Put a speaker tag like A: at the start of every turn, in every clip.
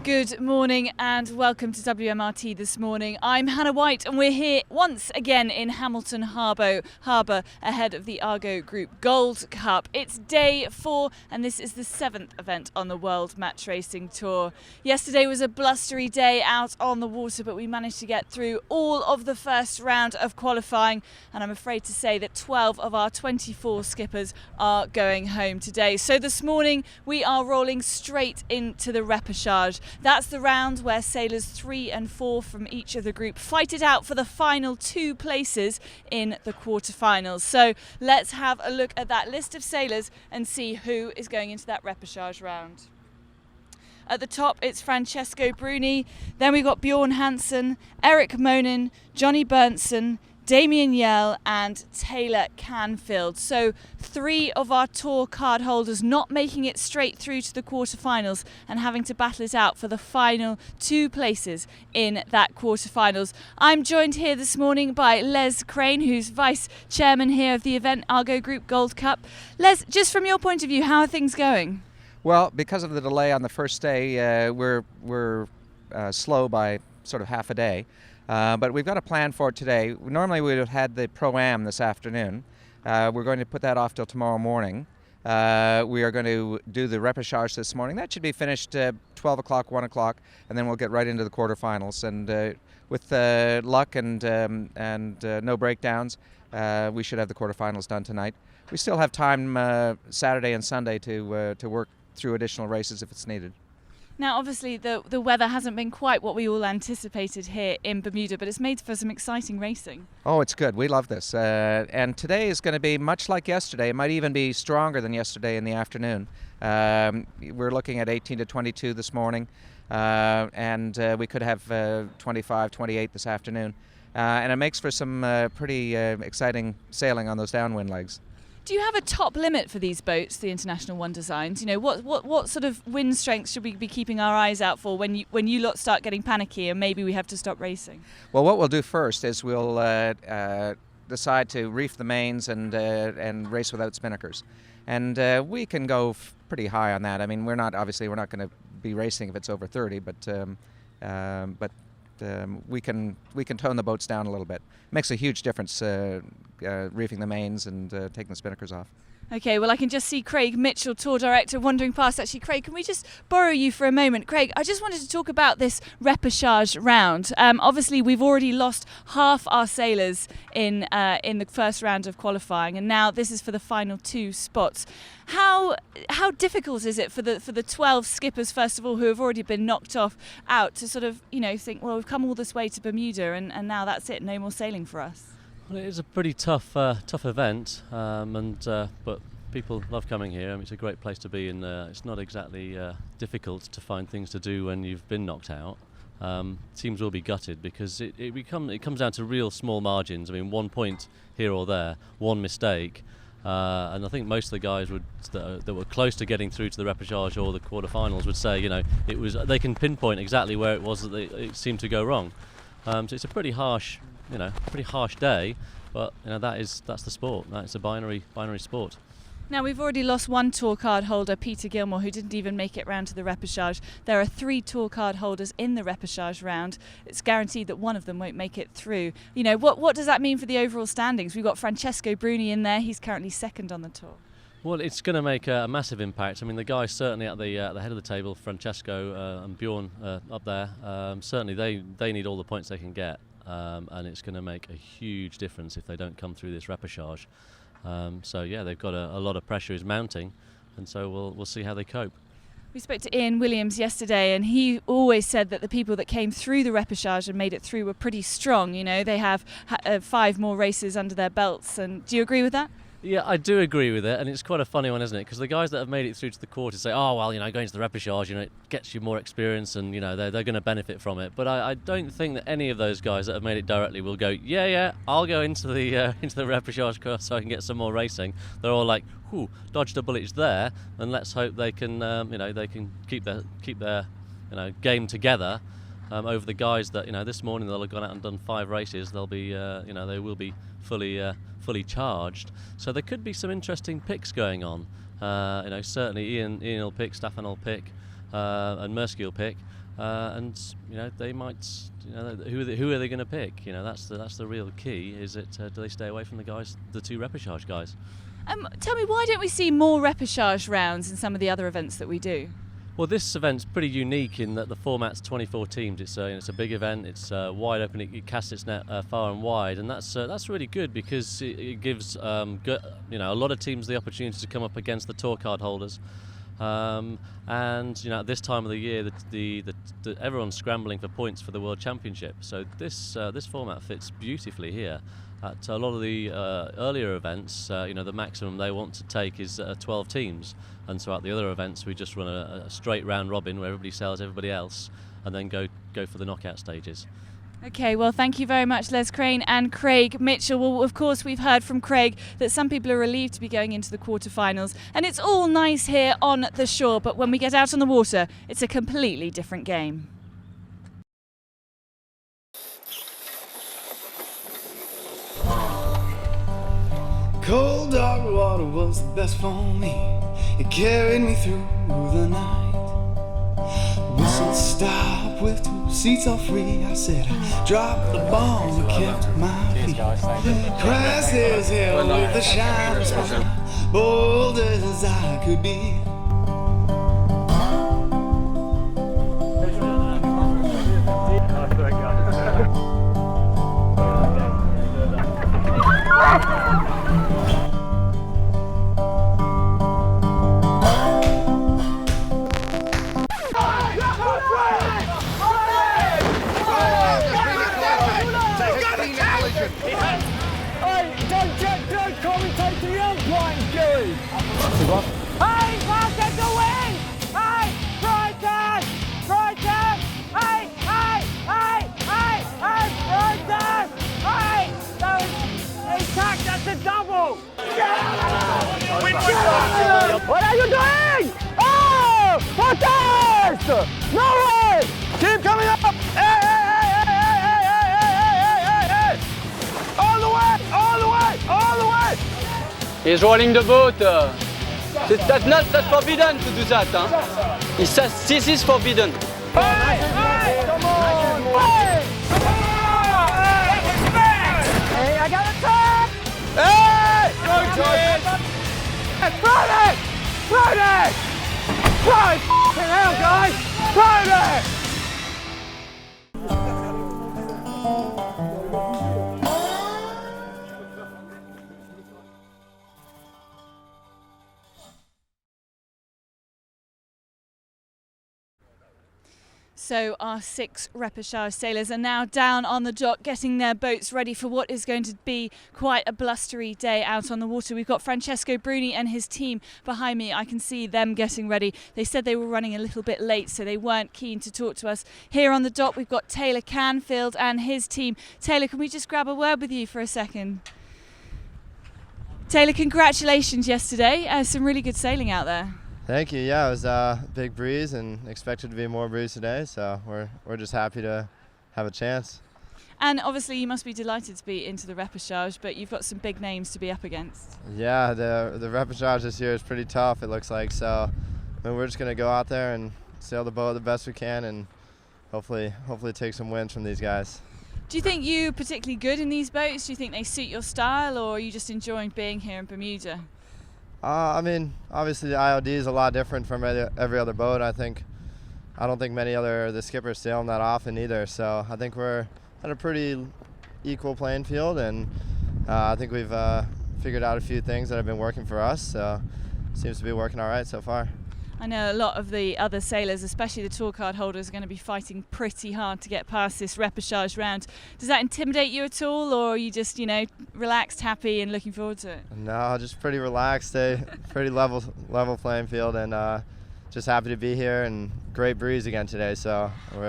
A: Good morning and welcome to WMRT this morning. I'm Hannah White and we're here once again in Hamilton Harbour ahead of the Argo Group Gold Cup. It's day 4 and this is the 7th event on the World Match Racing Tour. Yesterday was a blustery day out on the water, but we managed to get through all of the first round of qualifying, and I'm afraid to say that 12 of our 24 skippers are going home today. So this morning we are rolling straight into the repechage. That's the round where sailors 3 and 4 from each of the group fight it out for the final 2 places in the quarterfinals. So let's have a look at that list of sailors and see who is going into that repechage round. At the top, it's Francesco Bruni. Then we've got Bjorn Hansen, Eric Monin, Johnny Berntsen, Damien Yell and Taylor Canfield. So 3 of our tour card holders not making it straight through to the quarterfinals and having to battle it out for the final 2 places in that quarterfinals. I'm joined here this morning by Les Crane, who's vice chairman here of the event Argo Group Gold Cup. Les, just from your point of view, how are things going?
B: Well, because of the delay on the first day, we're slow by sort of half a day. But we've got a plan for it today. Normally we would have had the Pro-Am this afternoon. We're going to put that off till tomorrow morning. We are going to do the repechage this morning. That should be finished 12 o'clock, 1 o'clock, and then we'll get right into the quarterfinals. And with luck and no breakdowns, we should have the quarterfinals done tonight. We still have time Saturday and Sunday to work through additional races if it's needed.
A: Now, obviously, the weather hasn't been quite what we all anticipated here in Bermuda, but it's made for some exciting racing.
B: Oh, it's good. We love this. And today is going to be much like yesterday. It might even be stronger than yesterday in the afternoon. We're looking at 18 to 22 this morning, and we could have 25, 28 this afternoon. And it makes for some pretty exciting sailing on those downwind legs.
A: Do you have a top limit for these boats, the International One Designs? You know, what sort of wind strength should we be keeping our eyes out for when you lot start getting panicky and maybe we have to stop racing?
B: Well, what we'll do first is we'll decide to reef the mains and race without spinnakers, and we can go pretty high on that. I mean, we're not going to be racing if it's over 30, but we can tone the boats down a little bit. Makes a huge difference reefing the mains and taking the spinnakers off.
A: Okay, well, I can just see Craig Mitchell, tour director, wandering past. Actually, Craig, can we just borrow you for a moment? Craig, I just wanted to talk about this repechage round. Obviously, we've already lost half our sailors in the first round of qualifying, and now this is for the final 2 spots. How difficult is it for the 12 skippers, first of all, who have already been knocked out, to sort of, you know, think, well, we've come all this way to Bermuda, and now that's it, no more sailing for us?
C: Well, it is a pretty tough event, but people love coming here. I mean, it's a great place to be, and it's not exactly difficult to find things to do when you've been knocked out. Teams will be gutted because it comes down to real small margins. I mean, 1 point here or there, 1 mistake, and I think most of the guys that were close to getting through to the repechage or the quarterfinals would say, you know, they can pinpoint exactly where it was that it seemed to go wrong. So it's a pretty harsh day, but you know that's the sport. That's a binary sport.
A: Now, we've already lost 1 tour card holder, Peter Gilmore, who didn't even make it round to the repechage. There are 3 tour card holders in the repechage round. It's guaranteed that one of them won't make it through. You know, what does that mean for the overall standings? We've got Francesco Bruni in there. He's currently 2nd on the tour.
C: Well, it's going to make a massive impact. I mean, the guys certainly at the head of the table, Francesco and Bjorn up there, certainly they need all the points they can get. And it's going to make a huge difference if they don't come through this repechage. So yeah, they've got a lot of pressure is mounting, and so we'll see how they cope.
A: We spoke to Ian Williams yesterday, and he always said that the people that came through the repechage and made it through were pretty strong. You know, they have 5 more races under their belts. And do you agree with that?
C: Yeah, I do agree with it, and it's quite a funny one, isn't it? Because the guys that have made it through to the quarter say, oh, well, you know, going to the repechage, you know, it gets you more experience and, you know, they're going to benefit from it. But I don't think that any of those guys that have made it directly will go, yeah, I'll go into the repechage course so I can get some more racing. They're all like, whew, dodged a bullet there, and let's hope they can, they can keep their game together. Over the guys that, you know, this morning they'll have gone out and done 5 races. They'll be, they will be fully charged. So there could be some interesting picks going on. Certainly Ian will pick, Staffan will pick, and Mirsky will pick. and they might, who are they going to pick? That's the real key. Is it do they stay away from the two repechage guys?
A: Tell me, why don't we see more repechage rounds in some of the other events that we do?
C: Well, this event's pretty unique in that the format's 24 teams. It's a big event. It's wide open. It casts its net far and wide, and that's really good because it gives a lot of teams the opportunity to come up against the tour card holders. And at this time of the year, everyone's scrambling for points for the World Championship. So this format fits beautifully here. At a lot of the earlier events, the maximum they want to take is 12 teams, and so at the other events we just run a straight round robin where everybody sells everybody else, and then go for the knockout stages.
A: Okay, well, thank you very much, Les Crane and Craig Mitchell. Well, of course, we've heard from Craig that some people are relieved to be going into the quarterfinals, and it's all nice here on the shore, but when we get out on the water, it's a completely different game.
D: Cold dark water was the best for me. It carried me through the night. Whistle stop with 2 seats all free. I said I dropped the bomb and kept my feet. Crashes held with the shine spine, bold as I could be.
E: Hey, Marcus, the win! Hey, Brighton! Brighton! Hey, hey, hey, hey, hey, Brighton! Hey, that was a tack, that's a double! What are you doing? Oh, protest! No way! Keep coming up! Hey, hey, hey, hey, hey, hey, hey, hey, hey! All the way, all the way, all the way!
F: He's rolling the boat. That's forbidden to do that. Huh? He says this is forbidden.
E: Hey, hey, come on! Hey, come on! Hey, I got a tap! Hey! Friday! Friday! Friday! F***ing hell, guys! Friday!
A: So our 6 repechage sailors are now down on the dock getting their boats ready for what is going to be quite a blustery day out on the water. We've got Francesco Bruni and his team behind me. I can see them getting ready. They said they were running a little bit late, so they weren't keen to talk to us. Here on the dock we've got Taylor Canfield and his team. Taylor, can we just grab a word with you for a second? Taylor, congratulations yesterday. Some really good sailing out there.
G: Thank you. Yeah, it was a big breeze and expected to be more breeze today, so we're just happy to have a chance.
A: And obviously you must be delighted to be into the repechage, but you've got some big names to be up against.
G: Yeah, the repechage this year is pretty tough, it looks like, so we're just going to go out there and sail the boat the best we can and hopefully take some wins from these guys.
A: Do you think you're particularly good in these boats? Do you think they suit your style, or are you just enjoying being here in Bermuda?
G: I mean, obviously the IOD is a lot different from every other boat. I don't think many other the skippers sail them that often either. So I think we're at a pretty equal playing field, and I think we've figured out a few things that have been working for us. So it seems to be working all right so far.
A: I know a lot of the other sailors, especially the tour card holders, are going to be fighting pretty hard to get past this repechage round. Does that intimidate you at all, or are you just, relaxed, happy and looking forward to it?
G: No, just pretty relaxed, pretty level playing field, and just happy to be here, and great breeze again today. So we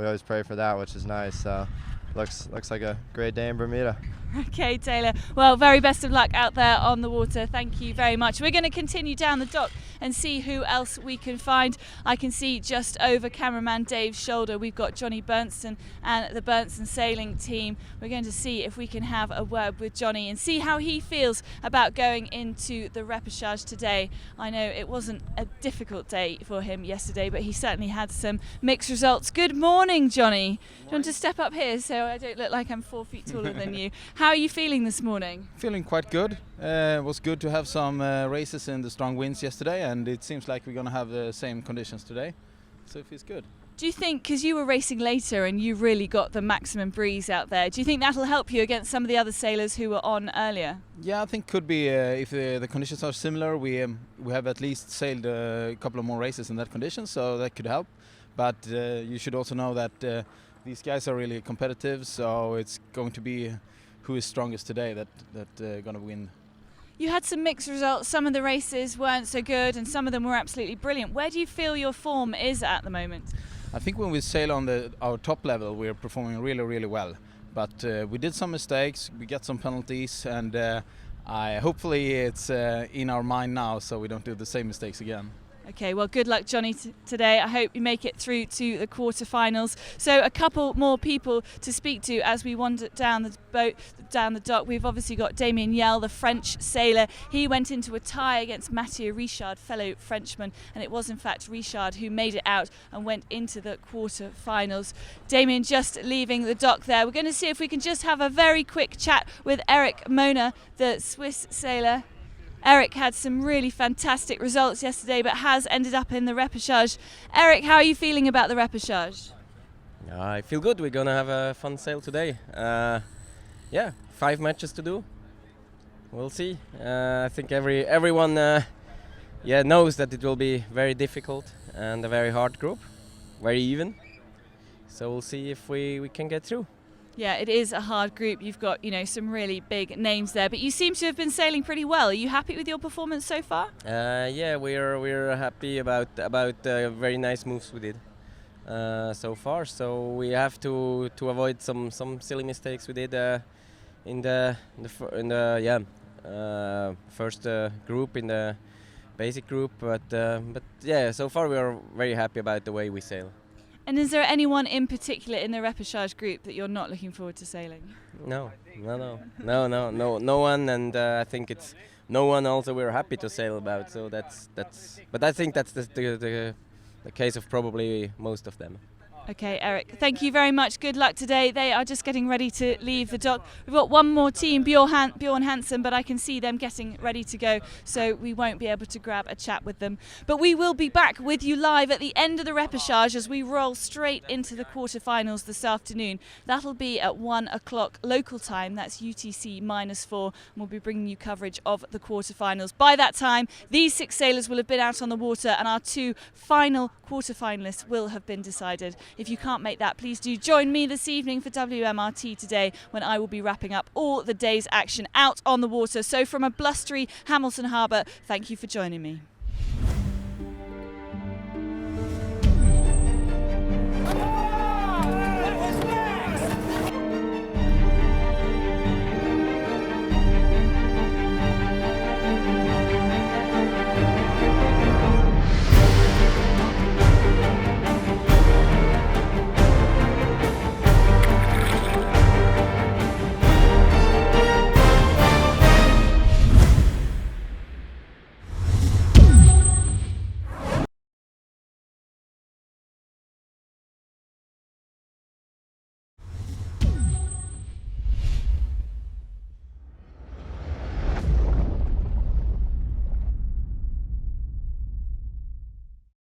G: always pray for that, which is nice. So looks like a great day in Bermuda.
A: Okay, Taylor. Well, very best of luck out there on the water. Thank you very much. We're going to continue down the dock and see who else we can find. I can see just over cameraman Dave's shoulder we've got Johnny Berntston and the Berntston sailing team. We're going to see if we can have a word with Johnny and see how he feels about going into the repechage today. I know it wasn't a difficult day for him yesterday, but he certainly had some mixed results. Good morning, Johnny. Do you want to step up here so I don't look like I'm 4 feet taller than you? How are you feeling this morning?
H: Feeling quite good. It was good to have some races in the strong winds yesterday, and it seems like we're going to have the same conditions today, so it feels good.
A: Do you think, because you were racing later and you really got the maximum breeze out there, do you think that'll help you against some of the other sailors who were on earlier?
H: Yeah, I think could be if the conditions are similar. We have at least sailed a couple of more races in that condition, so that could help. But you should also know that these guys are really competitive, so it's going to be who is strongest today that going to win.
A: You had some mixed results. Some of the races weren't so good and some of them were absolutely brilliant. Where do you feel your form is at the moment?
H: I think when we sail on our top level, we're performing really, really well. But we did some mistakes, we got some penalties, and hopefully it's in our mind now, so we don't do the same mistakes again.
A: Okay, well, good luck, Johnny, today. I hope you make it through to the quarterfinals. So a couple more people to speak to as we wander down the boat, down the dock. We've obviously got Damien Yell, the French sailor. He went into a tie against Mathieu Richard, fellow Frenchman, and it was in fact Richard who made it out and went into the quarterfinals. Damien just leaving the dock there. We're going to see if we can just have a very quick chat with Eric Mona, the Swiss sailor. Eric had some really fantastic results yesterday but has ended up in the repechage. Eric, how are you feeling about the repechage?
I: I feel good. We're gonna have a fun sail today. Yeah, 5 matches to do. We'll see. I think everyone knows that it will be very difficult and a very hard group, very even. So we'll see if we can get through.
A: Yeah, it is a hard group. You've got, some really big names there, but you seem to have been sailing pretty well. Are you happy with your performance so far?
I: Yeah, we're happy about very nice moves we did so far. So we have to avoid some silly mistakes we did in the first group, in the basic group. But yeah, so far we are very happy about the way we sail.
A: And is there anyone in particular in the repechage group that you're not looking forward to sailing?
I: No one, and I think it's no one also we're happy to sail about. So that's. But I think that's the case of probably most of them.
A: Okay, Eric, thank you very much. Good luck today. They are just getting ready to leave the dock. We've got one more team, Bjorn Hansen, but I can see them getting ready to go, so we won't be able to grab a chat with them. But we will be back with you live at the end of the repechage as we roll straight into the quarterfinals this afternoon. That'll be at 1 o'clock local time, that's UTC -4, and we'll be bringing you coverage of the quarterfinals. By that time, these 6 sailors will have been out on the water and our 2 final quarterfinalists will have been decided. If you can't make that, please do join me this evening for WMRT today when I will be wrapping up all the day's action out on the water. So from a blustery Hamilton Harbour, thank you for joining me.